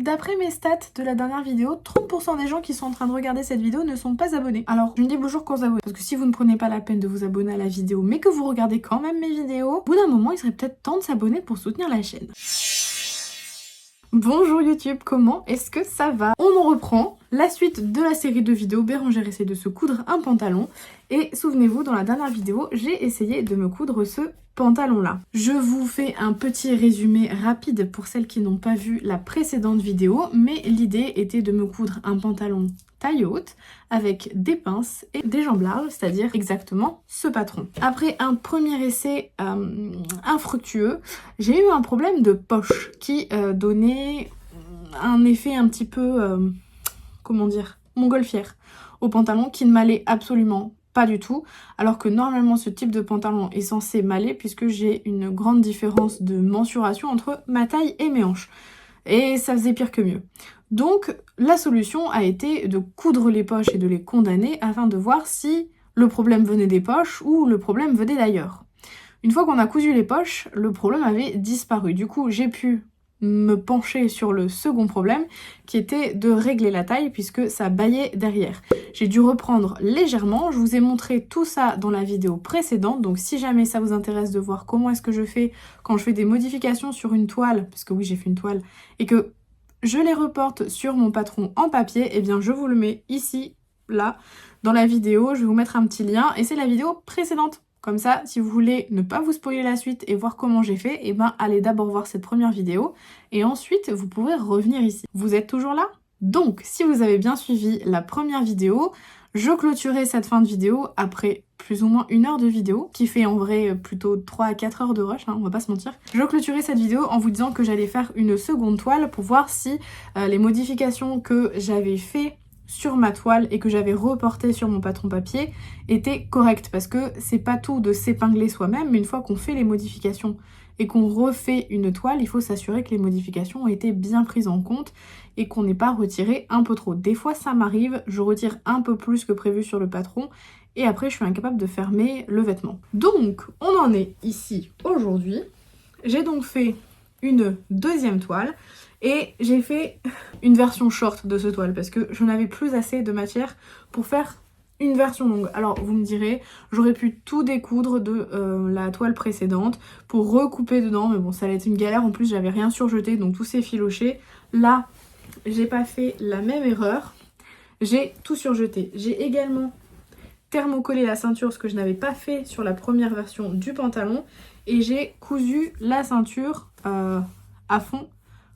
d'après mes stats de la dernière vidéo, 30% des gens qui sont en train de regarder cette vidéo ne sont pas abonnés. Alors, je ne dis bonjour qu'aux abonnés, parce que si vous ne prenez pas la peine de vous abonner à la vidéo, mais que vous regardez quand même mes vidéos, au bout d'un moment, il serait peut-être temps de s'abonner pour soutenir la chaîne. Bonjour YouTube, comment est-ce que ça va? On en reprend la suite de la série de vidéos Bérangère essaie de se coudre un pantalon. Et souvenez-vous, dans la dernière vidéo, j'ai essayé de me coudre ce pantalon-là. Je vous fais un petit résumé rapide pour celles qui n'ont pas vu la précédente vidéo, mais l'idée était de me coudre un pantalon taille haute avec des pinces et des jambes larges, c'est-à-dire exactement ce patron. Après un premier essai infructueux, j'ai eu un problème de poche qui donnait un effet un petit peu, comment dire, montgolfière au pantalon qui ne m'allait absolument pas du tout, alors que normalement ce type de pantalon est censé m'aller puisque j'ai une grande différence de mensuration entre ma taille et mes hanches. Et ça faisait pire que mieux. Donc la solution a été de coudre les poches et de les condamner afin de voir si le problème venait des poches ou le problème venait d'ailleurs. Une fois qu'on a cousu les poches, le problème avait disparu. Du coup, j'ai pu me pencher sur le second problème qui était de régler la taille puisque ça bâillait derrière. J'ai dû reprendre légèrement, je vous ai montré tout ça dans la vidéo précédente, donc si jamais ça vous intéresse de voir comment est-ce que je fais quand je fais des modifications sur une toile, parce que oui j'ai fait une toile, et que je les reporte sur mon patron en papier, eh bien je vous le mets ici, là, dans la vidéo, je vais vous mettre un petit lien et c'est la vidéo précédente. Comme ça, si vous voulez ne pas vous spoiler la suite et voir comment j'ai fait, eh ben allez d'abord voir cette première vidéo et ensuite vous pourrez revenir ici. Vous êtes toujours là? Donc, si vous avez bien suivi la première vidéo, je clôturais cette fin de vidéo après plus ou moins 1 heure de vidéo, qui fait en vrai plutôt 3 à 4 heures de rush, hein, on va pas se mentir. Je clôturais cette vidéo en vous disant que j'allais faire une seconde toile pour voir si les modifications que j'avais fait sur ma toile et que j'avais reporté sur mon patron papier était correct, parce que c'est pas tout de s'épingler soi-même, mais une fois qu'on fait les modifications et qu'on refait une toile, il faut s'assurer que les modifications ont été bien prises en compte et qu'on n'ait pas retiré un peu trop. Des fois ça m'arrive, je retire un peu plus que prévu sur le patron et après je suis incapable de fermer le vêtement. Donc on en est ici aujourd'hui. J'ai donc fait une deuxième toile et j'ai fait une version short de ce toile parce que je n'avais plus assez de matière pour faire une version longue. Alors vous me direz, j'aurais pu tout découdre de la toile précédente pour recouper dedans, mais bon ça allait être une galère, en plus j'avais rien surjeté donc tout s'est filoché. Là j'ai pas fait la même erreur, j'ai tout surjeté. J'ai également thermocollé la ceinture, ce que je n'avais pas fait sur la première version du pantalon, et j'ai cousu la ceinture à fond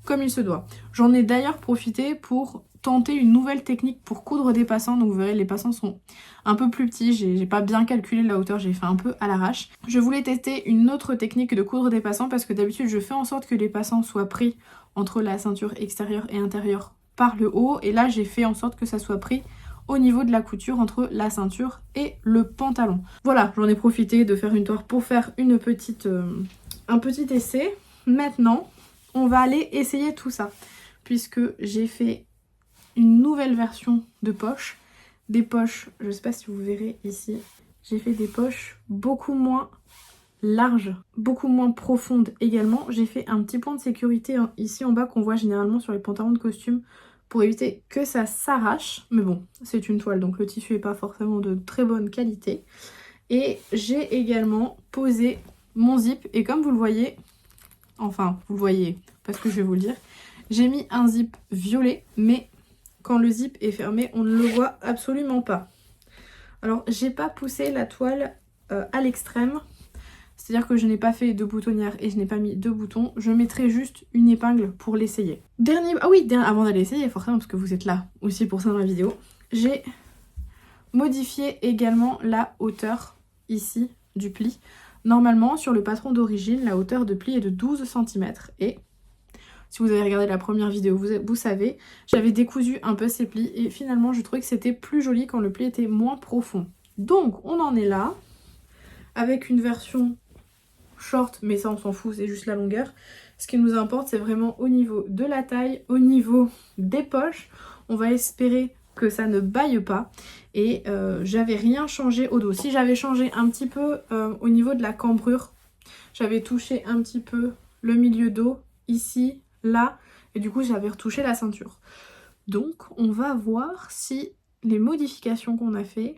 comme il se doit. J'en ai d'ailleurs profité pour tenter une nouvelle technique pour coudre des passants, donc vous verrez les passants sont un peu plus petits, j'ai pas bien calculé la hauteur, j'ai fait un peu à l'arrache. Je voulais tester une autre technique de coudre des passants parce que d'habitude je fais en sorte que les passants soient pris entre la ceinture extérieure et intérieure par le haut, et là j'ai fait en sorte que ça soit pris au niveau de la couture entre la ceinture et le pantalon. Voilà, j'en ai profité de faire une toile pour faire un petit essai. Maintenant, on va aller essayer tout ça, puisque j'ai fait une nouvelle version de poche. Des poches, je sais pas si vous verrez ici, j'ai fait des poches beaucoup moins larges, beaucoup moins profondes également. J'ai fait un petit point de sécurité ici en bas qu'on voit généralement sur les pantalons de costume pour éviter que ça s'arrache. Mais bon, c'est une toile, donc le tissu n'est pas forcément de très bonne qualité. Et j'ai également posé mon zip, et comme vous le voyez, enfin, vous le voyez, parce que je vais vous le dire, j'ai mis un zip violet, mais quand le zip est fermé, on ne le voit absolument pas. Alors, j'ai pas poussé la toile à l'extrême, c'est-à-dire que je n'ai pas fait de boutonnière et je n'ai pas mis de boutons. Je mettrai juste une épingle pour l'essayer. Avant d'aller essayer, forcément, parce que vous êtes là aussi pour ça dans la vidéo, j'ai modifié également la hauteur ici du pli. Normalement, sur le patron d'origine, la hauteur de pli est de 12 cm. Et si vous avez regardé la première vidéo, vous savez, j'avais décousu un peu ces plis. Et finalement, je trouvais que c'était plus joli quand le pli était moins profond. Donc, on en est là, avec une version short, mais ça on s'en fout, c'est juste la longueur. Ce qui nous importe, c'est vraiment au niveau de la taille, au niveau des poches. On va espérer que ça ne baille pas, et j'avais rien changé au dos. Si j'avais changé un petit peu au niveau de la cambrure, j'avais touché un petit peu le milieu dos ici, là, et du coup j'avais retouché la ceinture. Donc on va voir si les modifications qu'on a fait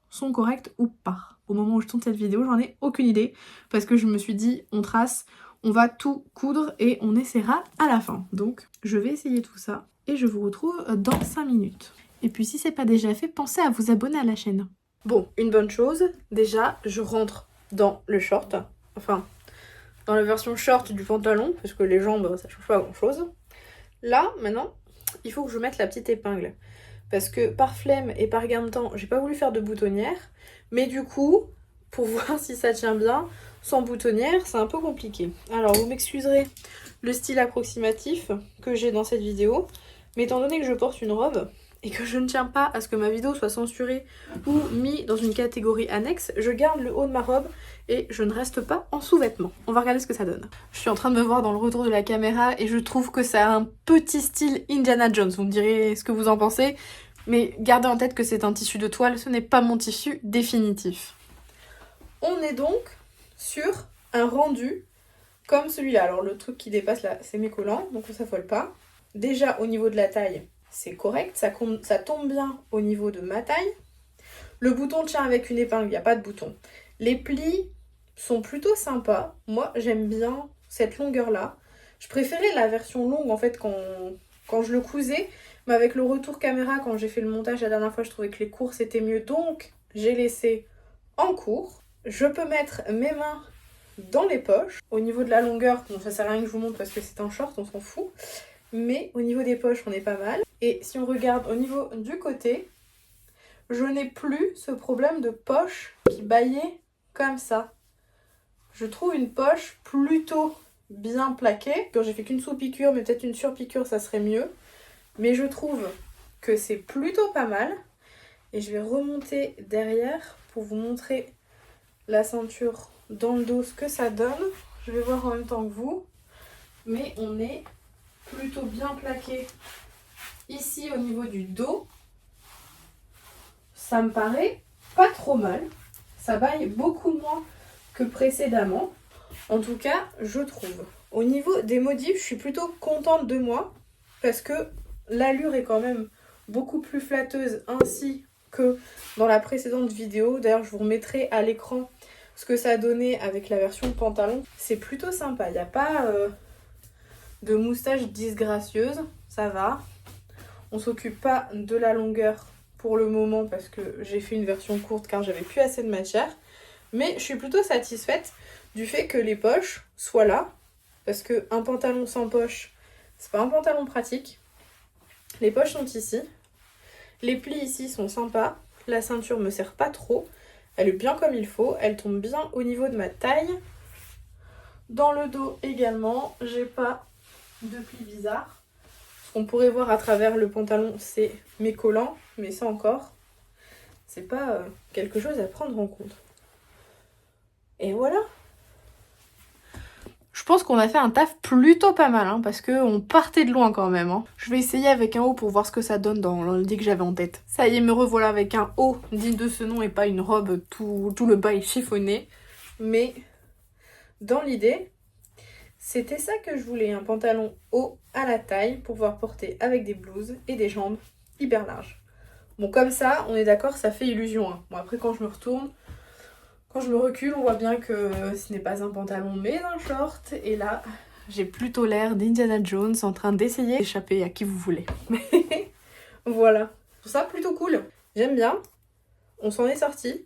sont correctes ou pas. Au moment où je tourne cette vidéo, j'en ai aucune idée parce que je me suis dit on trace, on va tout coudre et on essaiera à la fin. Donc je vais essayer tout ça et je vous retrouve dans 5 minutes. Et puis si c'est pas déjà fait, pensez à vous abonner à la chaîne. Bon, une bonne chose, déjà je rentre dans le short, enfin dans la version short du pantalon parce que les jambes ça change pas grand chose. Là maintenant il faut que je mette la petite épingle. Parce que par flemme et par gain de temps, j'ai pas voulu faire de boutonnière. Mais du coup, pour voir si ça tient bien, sans boutonnière, c'est un peu compliqué. Alors, vous m'excuserez le style approximatif que j'ai dans cette vidéo. Mais étant donné que je porte une robe et que je ne tiens pas à ce que ma vidéo soit censurée ou mise dans une catégorie annexe, je garde le haut de ma robe et je ne reste pas en sous-vêtements. On va regarder ce que ça donne. Je suis en train de me voir dans le retour de la caméra et je trouve que ça a un petit style Indiana Jones. Vous me direz ce que vous en pensez, mais gardez en tête que c'est un tissu de toile, ce n'est pas mon tissu définitif. On est donc sur un rendu comme celui-là. Alors le truc qui dépasse là, c'est mes collants, donc on s'affole pas. Déjà au niveau de la taille, c'est correct, ça tombe bien au niveau de ma taille. Le bouton tient avec une épingle, il n'y a pas de bouton. Les plis sont plutôt sympas. Moi, j'aime bien cette longueur-là. Je préférais la version longue, en fait, quand je le cousais. Mais avec le retour caméra, quand j'ai fait le montage la dernière fois, je trouvais que les cours, c'était mieux. Donc, j'ai laissé en cours. Je peux mettre mes mains dans les poches. Au niveau de la longueur, bon, ça sert à rien que je vous montre parce que c'est un short, on s'en fout. Mais au niveau des poches, on est pas mal. Et si on regarde au niveau du côté, je n'ai plus ce problème de poche qui bâillait comme ça. Je trouve une poche plutôt bien plaquée. J'ai fait qu'une sous-piqûre, mais peut-être une sur-piqûre, ça serait mieux. Mais je trouve que c'est plutôt pas mal. Et je vais remonter derrière pour vous montrer la ceinture dans le dos, ce que ça donne. Je vais voir en même temps que vous. Mais on est plutôt bien plaqué ici au niveau du dos. Ça me paraît pas trop mal. Ça baille beaucoup moins que précédemment. En tout cas, je trouve. Au niveau des modifs, je suis plutôt contente de moi. Parce que l'allure est quand même beaucoup plus flatteuse ainsi que dans la précédente vidéo. D'ailleurs, je vous remettrai à l'écran ce que ça a donné avec la version pantalon. C'est plutôt sympa. Il n'y a pas de moustache disgracieuse. Ça va. On s'occupe pas de la longueur pour le moment parce que j'ai fait une version courte car j'avais plus assez de matière. Mais je suis plutôt satisfaite du fait que les poches soient là. Parce qu'un pantalon sans poche, c'est pas un pantalon pratique. Les poches sont ici. Les plis ici sont sympas. La ceinture me sert pas trop. Elle est bien comme il faut. Elle tombe bien au niveau de ma taille. Dans le dos également, j'ai pas de plis bizarres. Ce qu'on pourrait voir à travers le pantalon, c'est mes collants. Mais ça encore, c'est pas quelque chose à prendre en compte. Et voilà. Je pense qu'on a fait un taf plutôt pas mal, hein, parce qu'on partait de loin quand même. Hein. Je vais essayer avec un haut pour voir ce que ça donne dans l'idée que j'avais en tête. Ça y est, me revoilà avec un haut digne de ce nom et pas une robe tout le bas est chiffonné. Mais dans l'idée, c'était ça que je voulais, un pantalon haut à la taille pour pouvoir porter avec des blouses et des jambes hyper larges. Bon, comme ça, on est d'accord, ça fait illusion. Hein. Bon, après, quand je me retourne, quand je me recule, on voit bien que ce n'est pas un pantalon, mais un short. Et là, j'ai plutôt l'air d'Indiana Jones en train d'essayer d'échapper à qui vous voulez. Voilà. Je trouve ça plutôt cool. J'aime bien. On s'en est sorti.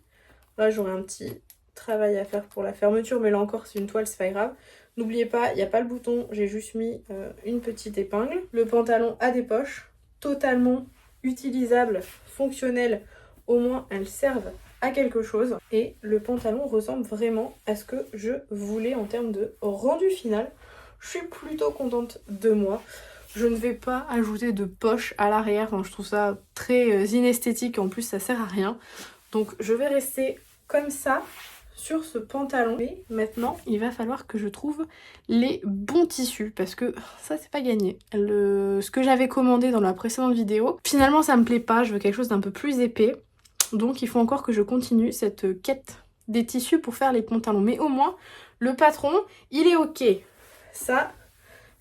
Là, j'aurai un petit travail à faire pour la fermeture, mais là encore, c'est une toile, c'est pas grave. N'oubliez pas, il n'y a pas le bouton, j'ai juste mis une petite épingle. Le pantalon a des poches, totalement utilisable, fonctionnel. Au moins, elles servent à quelque chose. Et le pantalon ressemble vraiment à ce que je voulais en termes de rendu final. Je suis plutôt contente de moi. Je ne vais pas ajouter de poche à l'arrière. Enfin, je trouve ça très inesthétique. En plus, ça sert à rien. Donc, je vais rester comme ça sur ce pantalon. Et maintenant, il va falloir que je trouve les bons tissus. Parce que ça, c'est pas gagné. Ce que j'avais commandé dans la précédente vidéo, finalement, ça me plaît pas. Je veux quelque chose d'un peu plus épais. Donc il faut encore que je continue cette quête des tissus pour faire les pantalons. Mais au moins, le patron, il est ok. Ça,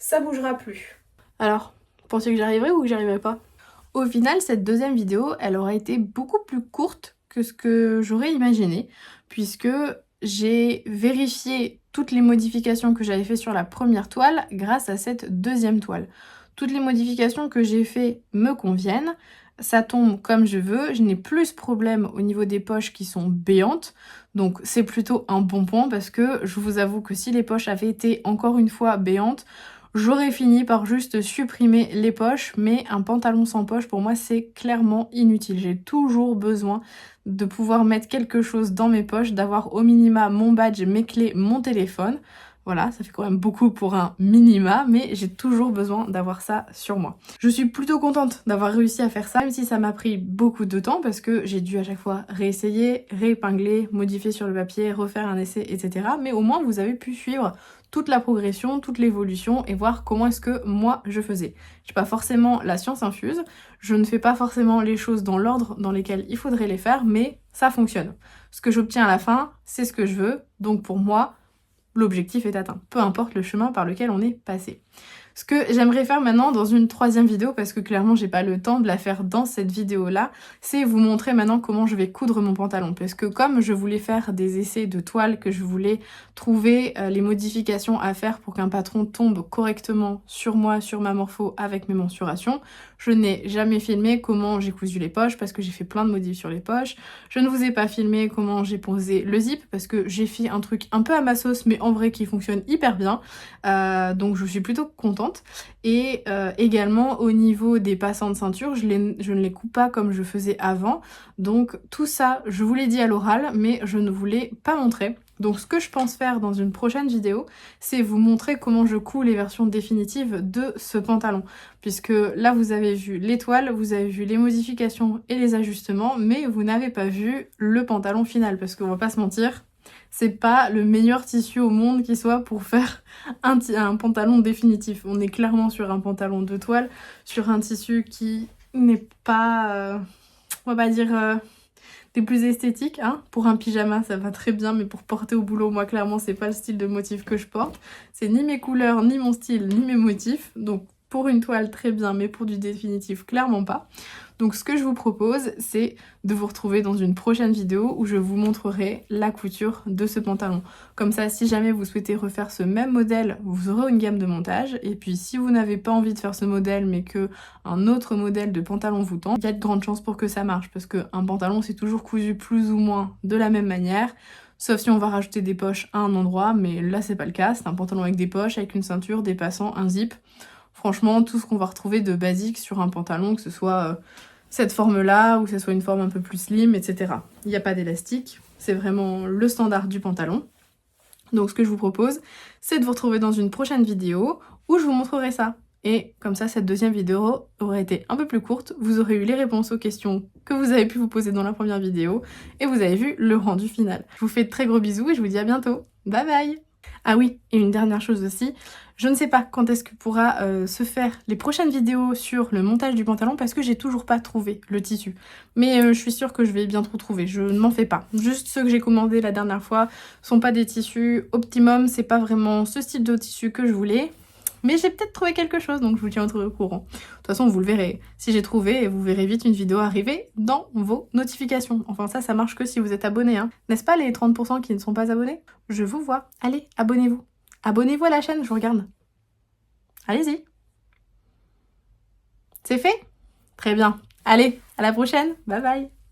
ça bougera plus. Alors, pensez que j'y arriverai ou que j'y arriverai pas? Au final, cette deuxième vidéo, elle aura été beaucoup plus courte que ce que j'aurais imaginé, puisque j'ai vérifié toutes les modifications que j'avais fait sur la première toile grâce à cette deuxième toile. Toutes les modifications que j'ai fait me conviennent, ça tombe comme je veux, je n'ai plus ce problème au niveau des poches qui sont béantes, donc c'est plutôt un bon point parce que je vous avoue que si les poches avaient été encore une fois béantes, j'aurais fini par juste supprimer les poches, mais un pantalon sans poche pour moi c'est clairement inutile. J'ai toujours besoin de pouvoir mettre quelque chose dans mes poches, d'avoir au minima mon badge, mes clés, mon téléphone. Voilà, ça fait quand même beaucoup pour un minima, mais j'ai toujours besoin d'avoir ça sur moi. Je suis plutôt contente d'avoir réussi à faire ça, même si ça m'a pris beaucoup de temps parce que j'ai dû à chaque fois réessayer, réépingler, modifier sur le papier, refaire un essai, etc. Mais au moins vous avez pu suivre toute la progression, toute l'évolution et voir comment est-ce que moi je faisais. J'ai pas forcément la science infuse, je ne fais pas forcément les choses dans l'ordre dans lesquels il faudrait les faire, mais ça fonctionne. Ce que j'obtiens à la fin, c'est ce que je veux, donc pour moi, l'objectif est atteint, peu importe le chemin par lequel on est passé. Ce que j'aimerais faire maintenant dans une troisième vidéo, parce que clairement j'ai pas le temps de la faire dans cette vidéo là, c'est vous montrer maintenant comment je vais coudre mon pantalon. Parce que comme je voulais faire des essais de toile, que je voulais trouver les modifications à faire pour qu'un patron tombe correctement sur moi, sur ma morpho avec mes mensurations, je n'ai jamais filmé comment j'ai cousu les poches parce que j'ai fait plein de modifs sur les poches. Je ne vous ai pas filmé comment j'ai posé le zip parce que j'ai fait un truc un peu à ma sauce mais en vrai qui fonctionne hyper bien. Donc je suis plutôt contente. Et également au niveau des passants de ceinture, je ne les coupe pas comme je faisais avant. Donc tout ça, je vous l'ai dit à l'oral, mais je ne vous l'ai pas montré. Donc ce que je pense faire dans une prochaine vidéo, c'est vous montrer comment je couds les versions définitives de ce pantalon. Puisque là vous avez vu l'étoile, vous avez vu les modifications et les ajustements, mais vous n'avez pas vu le pantalon final. Parce qu'on va pas se mentir, c'est pas le meilleur tissu au monde qui soit pour faire un pantalon définitif. On est clairement sur un pantalon de toile, sur un tissu qui n'est pas, on va pas dire des plus esthétiques. Hein. Pour un pyjama, ça va très bien, mais pour porter au boulot, moi clairement, c'est pas le style de motif que je porte. C'est ni mes couleurs, ni mon style, ni mes motifs. Donc pour une toile, très bien, mais pour du définitif, clairement pas. Donc ce que je vous propose, c'est de vous retrouver dans une prochaine vidéo où je vous montrerai la couture de ce pantalon. Comme ça, si jamais vous souhaitez refaire ce même modèle, vous aurez une gamme de montage. Et puis si vous n'avez pas envie de faire ce modèle, mais que un autre modèle de pantalon vous tente, il y a de grandes chances pour que ça marche. Parce qu'un pantalon, c'est toujours cousu plus ou moins de la même manière. Sauf si on va rajouter des poches à un endroit, mais là c'est pas le cas. C'est un pantalon avec des poches, avec une ceinture, des passants, un zip. Franchement, tout ce qu'on va retrouver de basique sur un pantalon, que ce soit cette forme-là, ou que ce soit une forme un peu plus slim, etc. Il n'y a pas d'élastique, c'est vraiment le standard du pantalon. Donc ce que je vous propose, c'est de vous retrouver dans une prochaine vidéo où je vous montrerai ça. Et comme ça, cette deuxième vidéo aurait été un peu plus courte, vous aurez eu les réponses aux questions que vous avez pu vous poser dans la première vidéo, et vous avez vu le rendu final. Je vous fais de très gros bisous et je vous dis à bientôt. Bye bye! Ah oui, et une dernière chose aussi, je ne sais pas quand est-ce que pourra se faire les prochaines vidéos sur le montage du pantalon parce que j'ai toujours pas trouvé le tissu. Mais je suis sûre que je vais bientôt trouver, je ne m'en fais pas. Juste ceux que j'ai commandés la dernière fois sont pas des tissus optimum, c'est pas vraiment ce style de tissu que je voulais. Mais j'ai peut-être trouvé quelque chose, donc je vous tiendrai au courant. De toute façon, vous le verrez. Si j'ai trouvé, vous verrez vite une vidéo arriver dans vos notifications. Enfin ça marche que si vous êtes abonné, hein. N'est-ce pas les 30% qui ne sont pas abonnés? Je vous vois. Allez, abonnez-vous. Abonnez-vous à la chaîne, je vous regarde. Allez-y. C'est fait? Très bien. Allez, à la prochaine. Bye bye.